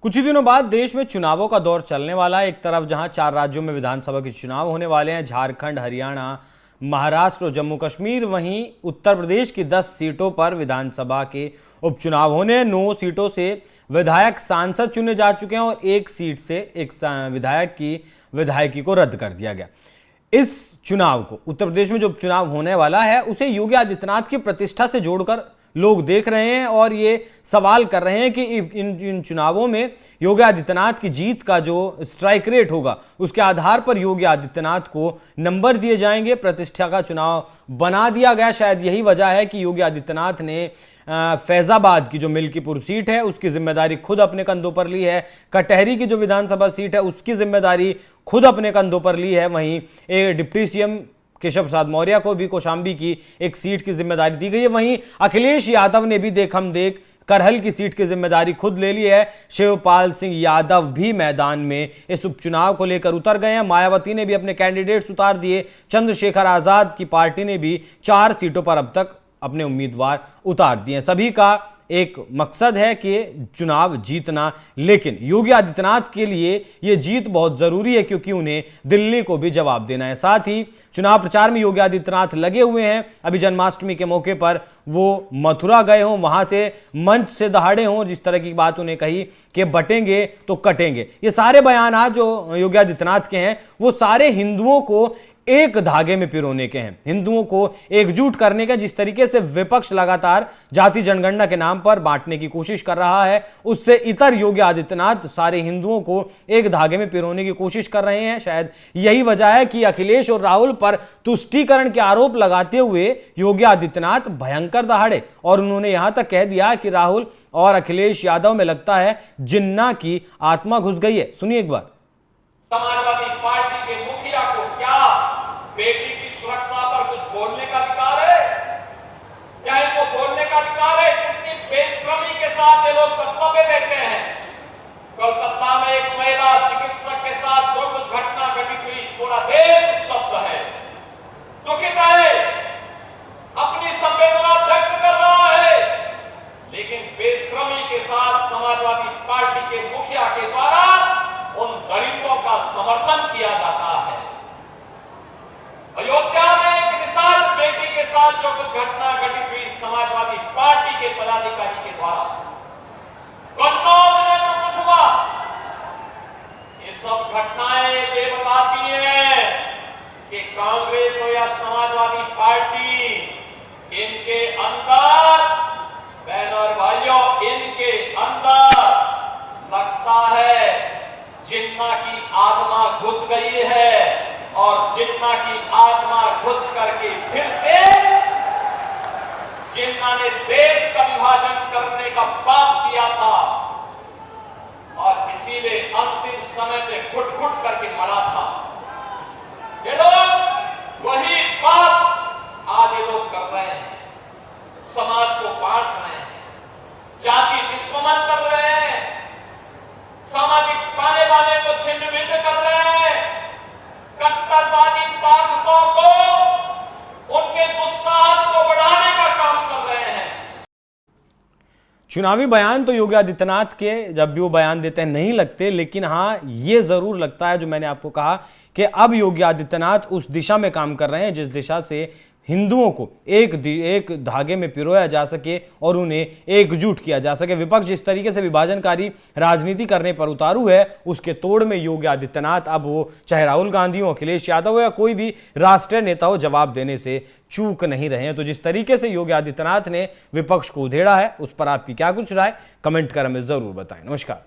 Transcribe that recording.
कुछ ही दिनों बाद देश में चुनावों का दौर चलने वाला है। एक तरफ जहां 4 राज्यों में विधानसभा के चुनाव होने वाले हैं, झारखंड, हरियाणा, महाराष्ट्र और जम्मू कश्मीर, वहीं उत्तर प्रदेश की 10 सीटों पर विधानसभा के उपचुनाव होने हैं। 9 सीटों से विधायक सांसद चुने जा चुके हैं और 1 सीट से एक विधायक की विधायकी को रद्द कर दिया गया। इस चुनाव को, उत्तर प्रदेश में जो उपचुनाव होने वाला है, उसे योगी आदित्यनाथ की प्रतिष्ठा से जोड़कर लोग देख रहे हैं और ये सवाल कर रहे हैं कि इन चुनावों में योगी आदित्यनाथ की जीत का जो स्ट्राइक रेट होगा, उसके आधार पर योगी आदित्यनाथ को नंबर दिए जाएंगे। प्रतिष्ठा का चुनाव बना दिया गया। शायद यही वजह है कि योगी आदित्यनाथ ने फैजाबाद की जो मिल्कीपुर सीट है उसकी जिम्मेदारी खुद अपने कंधों पर ली है। कटहरी की जो विधानसभा सीट है उसकी जिम्मेदारी खुद अपने कंधों पर ली है। वहीं डिप्टी सीएम केशव प्रसाद मौर्य को भी कौशाम्बी की एक सीट की जिम्मेदारी दी गई है। वहीं अखिलेश यादव ने भी देखम देख करहल की सीट की जिम्मेदारी खुद ले ली है। शिवपाल सिंह यादव भी मैदान में इस उपचुनाव को लेकर उतर गए हैं। मायावती ने भी अपने कैंडिडेट्स उतार दिए। चंद्रशेखर आजाद की पार्टी ने भी 4 सीटों पर अब तक अपने उम्मीदवार उतार दिए। सभी का एक मकसद है कि चुनाव जीतना, लेकिन योगी आदित्यनाथ के लिए यह जीत बहुत जरूरी है क्योंकि उन्हें दिल्ली को भी जवाब देना है। साथ ही चुनाव प्रचार में योगी आदित्यनाथ लगे हुए हैं। अभी जन्माष्टमी के मौके पर वो मथुरा गए हों, वहां से मंच से दहाड़े हों, जिस तरह की बात उन्हें कही कि बटेंगे तो कटेंगे। ये सारे बयान जो योगी आदित्यनाथ के हैं वो सारे हिंदुओं को एक धागे में पिरोने के हैं, हिंदुओं को एकजुट करने का। जिस तरीके से विपक्ष लगातार जाति जनगणना के नाम पर बांटने की कोशिश कर रहा है, उससे इतर योगी आदित्यनाथ सारे हिंदुओं को एक धागे में पिरोने की कोशिश कर रहे हैं। शायद यही वजह है कि अखिलेश और राहुल पर तुष्टीकरण के आरोप लगाते हुए योगी आदित्यनाथ भयंकर दहाड़े और उन्होंने यहां तक कह दिया कि राहुल और अखिलेश यादव में लगता है जिन्ना की आत्मा घुस गई है। सुनिए एक बार। समाजवादी पार्टी के मुखिया को क्या बेटी की सुरक्षा पर कुछ बोलने का अधिकार है? क्या इनको बोलने का अधिकार है? कितनी बेशर्मी के साथ ये लोग वक्तव्य देते हैं। कोलकाता में एक महिला चिकित्सक के साथ जो कुछ घटना घटी हुई, पूरा देश स्तब्ध है, दुखित है, अपनी संवेदना व्यक्त कर रहा है, लेकिन बेशर्मी के साथ समाजवादी पार्टी के मुखिया के द्वारा उन दलितों का समर्थन किया जाता है। अयोध्या में एक निषाद बेटी के साथ जो कुछ घटना घटी हुई समाजवादी पार्टी के पदाधिकारी के द्वारा, कन्नौज में जो कुछ हुआ, ये सब घटनाएं ये बताती हैं कि कांग्रेस हो या समाजवादी पार्टी, इनके अंदर, बहनों और भाइयों, इनके अंदर लगता है जिन्ना की आत्मा घुस गई है और जिन्ना की आत्मा घुस करके फिर से जिन्ना ने देश का विभाजन करने का पाप किया था और इसीलिए अंतिम समय पे घुट-घुट करके मरा था। ये लोग वही पाप आज ये लोग कर रहे हैं, समाज को बांट रहे हैं, जाति दुश्मन कर रहे हैं, सामाजिक ताने बाने को छिन्न भिन्न कर रहे हैं, कट्टरवादी ताकतों को, उनके दुस्साहस को बढ़ाने का काम कर रहे हैं। चुनावी बयान तो योगी आदित्यनाथ के जब भी वो बयान देते हैं नहीं लगते, लेकिन हाँ ये जरूर लगता है, जो मैंने आपको कहा, कि अब योगी आदित्यनाथ उस दिशा में काम कर रहे हैं जिस दिशा से हिंदुओं को एक धागे में पिरोया जा सके और उन्हें एकजुट किया जा सके। विपक्ष जिस तरीके से विभाजनकारी राजनीति करने पर उतारू है, उसके तोड़ में योगी आदित्यनाथ, अब वो चाहे राहुल गांधी हो, अखिलेश यादव हो या कोई भी राष्ट्रीय नेता हो, जवाब देने से चूक नहीं रहे हैं। तो जिस तरीके से योगी आदित्यनाथ ने विपक्ष को उधेड़ा है, उस पर आपकी क्या कुछ राय, कमेंट कर हमें जरूर बताएं। नमस्कार।